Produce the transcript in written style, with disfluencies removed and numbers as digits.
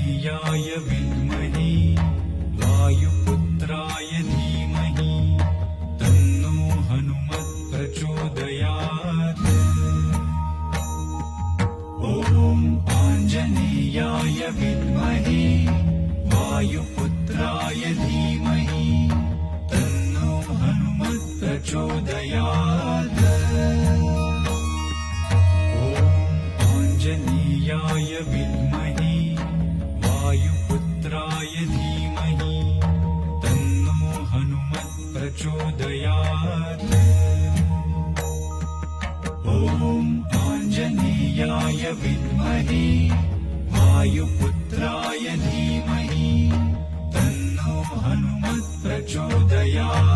आञ्जनेयाय विद्महे वायुपुत्राय धीमहि तन्नो हनुमत् प्रचोदयात्। ॐ आञ्जनेयाय विद्महे वायुपुत्राय धीमहि तन्नो हनुमत् प्रचोदयात्। आञ्जनेयाय विद्महे वायुपुत्राय धीमहि तन्नो हनुमत् प्रचोदयात्। ॐ आञ्जनेयाय विद्महे वायुपुत्राय धीमहि तन्नो हनुमत् प्रचोदयात्।